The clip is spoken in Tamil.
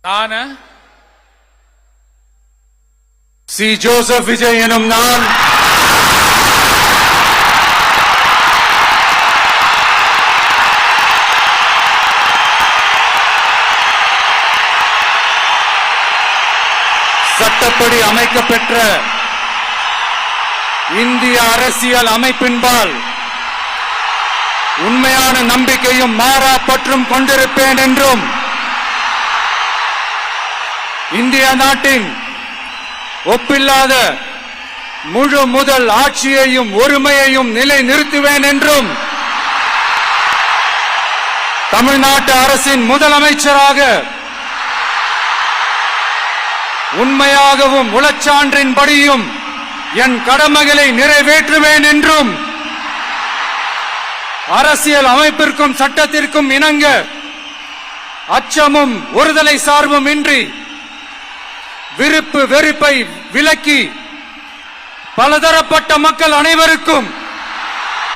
நான் சி. ஜோசப் விஜய் எனும் நான் சட்டப்படி அமைக்கப்பெற்ற இந்திய அரசியல் அமைப்பின்பால் உண்மையான நம்பிக்கையும் மாறா பற்றும் கொண்டிருப்பேன் என்றும் இந்திய நாட்டின் ஒப்பில்லாத முழு முதல் ஆட்சியையும் ஒருமையையும் நிலை நிறுத்துவேன் என்றும் தமிழ்நாட்டு அரசின் முதலமைச்சராக உண்மையாகவும் உளச்சான்றின்படியும் என் கடமைகளை நிறைவேற்றுவேன் என்றும் அரசியல் அமைப்பிற்கும் சட்டத்திற்கும் இணங்க அச்சமும் ஒருதலை சார்பும் இன்றி விருப்பு வெறுப்பை விலக்கி பலதரப்பட்ட மக்கள் அனைவருக்கும்